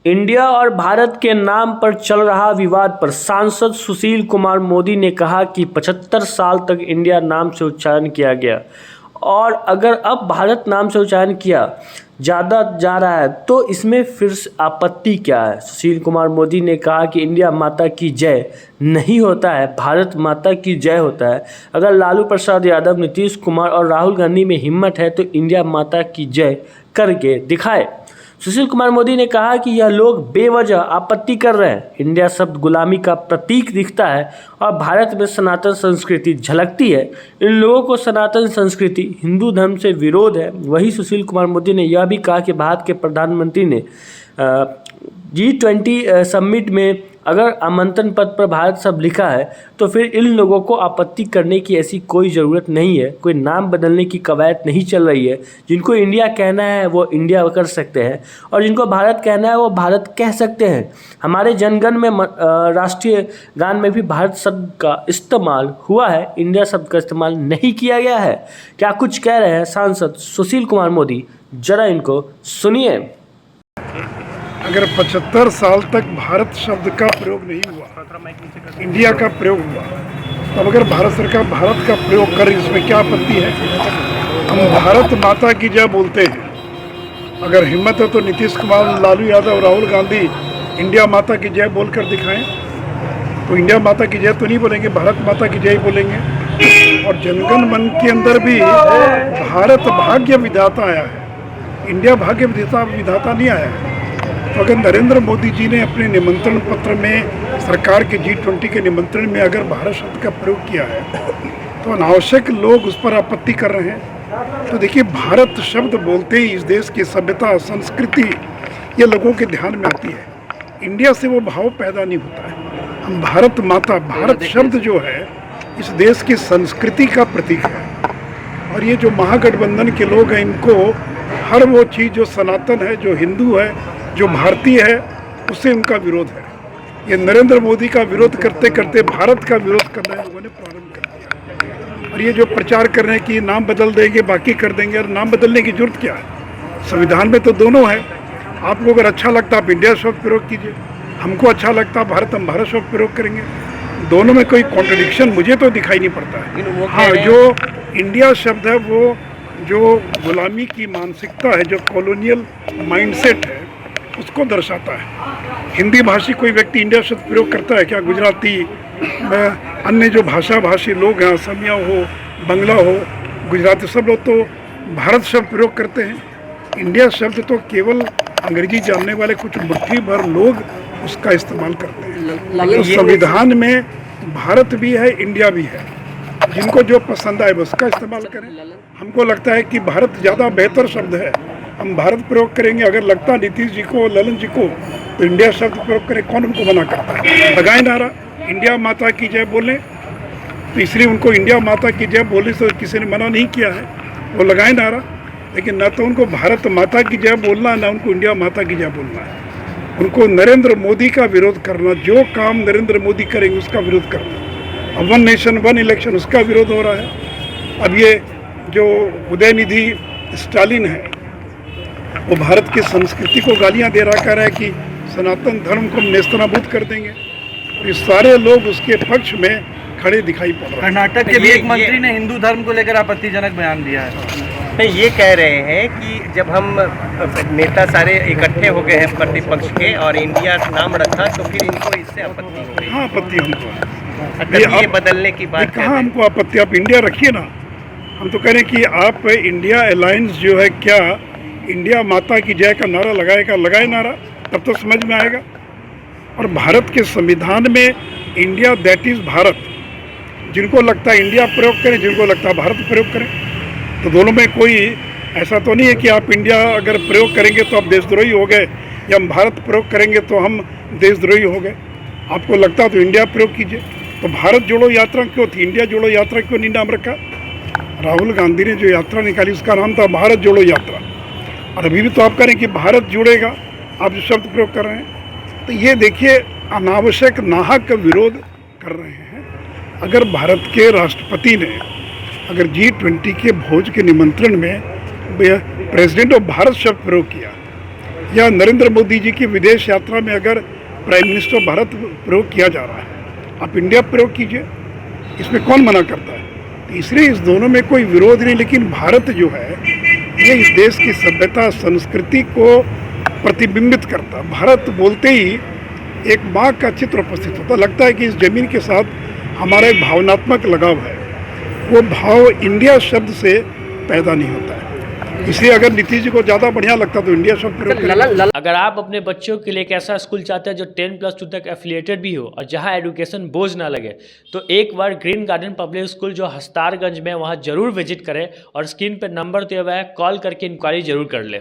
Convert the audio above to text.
India और भारत के नाम पर चल रहा विवाद पर सांसद सुशील कुमार मोदी ने कहा कि 75 साल तक इंडिया नाम से उच्चारण किया गया और अगर अब भारत नाम से उच्चारण किया ज़्यादा जा रहा है तो इसमें फिर आपत्ति क्या है। सुशील कुमार मोदी ने कहा कि इंडिया माता की जय नहीं होता है, भारत माता की जय होता है। अगर लालू प्रसाद यादव, नीतीश कुमार और राहुल गांधी में हिम्मत है तो इंडिया माता की जय करके दिखाए। सुशील कुमार मोदी ने कहा कि यह लोग बेवजह आपत्ति कर रहे हैं। इंडिया शब्द गुलामी का प्रतीक दिखता है और भारत में सनातन संस्कृति झलकती है। इन लोगों को सनातन संस्कृति, हिंदू धर्म से विरोध है। वहीं सुशील कुमार मोदी ने यह भी कहा कि भारत के प्रधानमंत्री ने G20 समिट में अगर आमंत्रण पत्र पर भारत शब्द लिखा है तो फिर इन लोगों को आपत्ति करने की ऐसी कोई ज़रूरत नहीं है। कोई नाम बदलने की कवायद नहीं चल रही है। जिनको इंडिया कहना है वो इंडिया कर सकते हैं और जिनको भारत कहना है वो भारत कह सकते हैं। हमारे जनगण में राष्ट्रीय गान में भी भारत शब्द का इस्तेमाल हुआ है, इंडिया शब्द का इस्तेमाल नहीं किया गया है। क्या कुछ कह रहे हैं सांसद सुशील कुमार मोदी, जरा इनको सुनिए। अगर 75 साल तक भारत शब्द का प्रयोग नहीं हुआ, इंडिया का प्रयोग हुआ, तब अगर भारत सरकार भारत का प्रयोग करे इसमें क्या आपत्ति है। हम भारत माता की जय बोलते हैं। अगर हिम्मत है तो नीतीश कुमार, लालू यादव, राहुल गांधी इंडिया माता की जय बोलकर दिखाएं। तो इंडिया माता की जय तो नहीं बोलेंगे, भारत माता की जय बोलेंगे। और जनगण मन के अंदर भी भारत भाग्य विधाता आया है, इंडिया भाग्य विधाता नहीं आया है। तो अगर नरेंद्र मोदी जी ने अपने निमंत्रण पत्र में सरकार के G20 के निमंत्रण में अगर भारत शब्द का प्रयोग किया है तो अनावश्यक लोग उस पर आपत्ति कर रहे हैं। तो देखिए, भारत शब्द बोलते ही इस देश की सभ्यता, संस्कृति ये लोगों के ध्यान में आती है। इंडिया से वो भाव पैदा नहीं होता है। हम भारत माता, भारत शब्द जो है इस देश की संस्कृति का प्रतीक है। और ये जो महागठबंधन के लोग हैं, इनको हर वो चीज़ जो सनातन है, जो हिंदू है, जो भारतीय है, उससे उनका विरोध है। ये नरेंद्र मोदी का विरोध करते करते भारत का विरोध करना इन लोगों ने प्रारंभ कर दिया। और ये जो प्रचार कर रहे हैं कि नाम बदल देंगे, बाकी कर देंगे, और नाम बदलने की जरूरत क्या है। संविधान में तो दोनों है। आपको अगर अच्छा लगता आप इंडिया शब्द प्रयोग कीजिए, हमको अच्छा लगता भारत, हम भारत शब्द प्रयोग करेंगे। दोनों में कोई कॉन्ट्रडिक्शन मुझे तो दिखाई नहीं पड़ता है। हाँ, जो इंडिया शब्द है वो जो गुलामी की मानसिकता है, जो कॉलोनियल माइंडसेट है, उसको दर्शाता है। हिंदी भाषी कोई व्यक्ति इंडिया शब्द प्रयोग करता है क्या? गुजराती, अन्य जो भाषी लोग हैं, असमिया हो, बंगला हो, गुजराती, सब लोग तो भारत शब्द प्रयोग करते हैं। इंडिया शब्द तो केवल अंग्रेजी जानने वाले कुछ मुट्ठी भर लोग उसका इस्तेमाल करते हैं। तो संविधान में भारत भी है, इंडिया भी है। जिनको जो पसंद आए उसका इस्तेमाल करें। हमको लगता है कि भारत ज़्यादा बेहतर शब्द है, हम भारत प्रयोग करेंगे। अगर लगता नीतीश जी को, ललन जी को, तो इंडिया शब्द प्रयोग करें। कौन उनको मना करता है? लगाए नारा इंडिया माता की जय बोलें, तो इसलिए उनको इंडिया माता की जय बोलने से किसी ने मना नहीं किया है, वो लगाए नारा। लेकिन न तो उनको भारत माता की जय बोलना, ना उनको इंडिया माता की जय बोलना है। उनको नरेंद्र मोदी का विरोध करना, जो काम नरेंद्र मोदी करेंगे उसका विरोध करना। अब 1 नेशन 1 इलेक्शन, उसका विरोध हो रहा है। अब ये जो उदयनिधि स्टालिन है, वो भारत की संस्कृति को गालियां दे रहा, कह रहा है कि सनातन धर्म को हम नेस्तनाबूद कर देंगे। ये सारे लोग उसके पक्ष में खड़े दिखाई पड़ रहे हैं। कर्नाटक के भी एक मंत्री ने हिंदू धर्म को लेकर आपत्तिजनक बयान दिया है। ये कह रहे हैं कि जब हम नेता सारे इकट्ठे हो गए हैं प्रतिपक्ष के और इंडिया नाम रखा तो फिर इनको इससे आपत्ति हो गई। हाँ, आपत्ति हमको, ये बदलने की बात कहाँ हमको आपत्ति। आप इंडिया रखिए ना। हम तो कह रहे हैं कि आप इंडिया अलायंस जो है, क्या इंडिया माता की जय का नारा लगाएगा? लगाए नारा, तब तो समझ में आएगा। और भारत के संविधान में इंडिया दैट इज़ भारत, जिनको लगता है इंडिया प्रयोग करें, जिनको लगता है भारत प्रयोग करें। तो दोनों में कोई ऐसा तो नहीं है कि आप इंडिया अगर प्रयोग करेंगे तो आप देशद्रोही हो गए, या हम भारत प्रयोग करेंगे तो हम देशद्रोही हो गए। आपको लगता तो इंडिया प्रयोग कीजिए। तो भारत जोड़ो यात्रा क्यों थी, इंडिया जोड़ो यात्रा क्यों नहीं नाम रखा? राहुल गांधी ने जो यात्रा निकाली उसका नाम था भारत जोड़ो यात्रा। और अभी भी तो आप करें कि भारत जुड़ेगा, आप जो शब्द प्रयोग कर रहे हैं। तो ये देखिए, अनावश्यक नाहक विरोध कर रहे हैं। अगर भारत के राष्ट्रपति ने अगर G20 के भोज के निमंत्रण में प्रेसिडेंट ऑफ भारत शब्द प्रयोग किया, या नरेंद्र मोदी जी की विदेश यात्रा में अगर प्राइम मिनिस्टर भारत प्रयोग किया जा रहा है, आप इंडिया प्रयोग कीजिए, इसमें कौन मना करता है। तो इसलिए इस दोनों में कोई विरोध नहीं, लेकिन भारत जो है ये इस देश की सभ्यता संस्कृति को प्रतिबिंबित करता। भारत बोलते ही एक माँ का चित्र उपस्थित होता, लगता है कि इस जमीन के साथ हमारा एक भावनात्मक लगाव है। वो भाव इंडिया शब्द से पैदा नहीं होता है। इसलिए अगर नीतीश जी को ज़्यादा बढ़िया लगता तो इंडिया शब्द प्रयोग करें। अगर आप अपने बच्चों के लिए एक ऐसा स्कूल चाहते हैं जो 10+2 तक एफिलिएटेड भी हो और जहां एजुकेशन बोझ ना लगे, तो एक बार ग्रीन गार्डन पब्लिक स्कूल जो हस्तारगंज में, वहां जरूर विजिट करें और स्क्रीन पर नंबर दिया हुआ है, कॉल करके इंक्वायरी जरूर कर लें।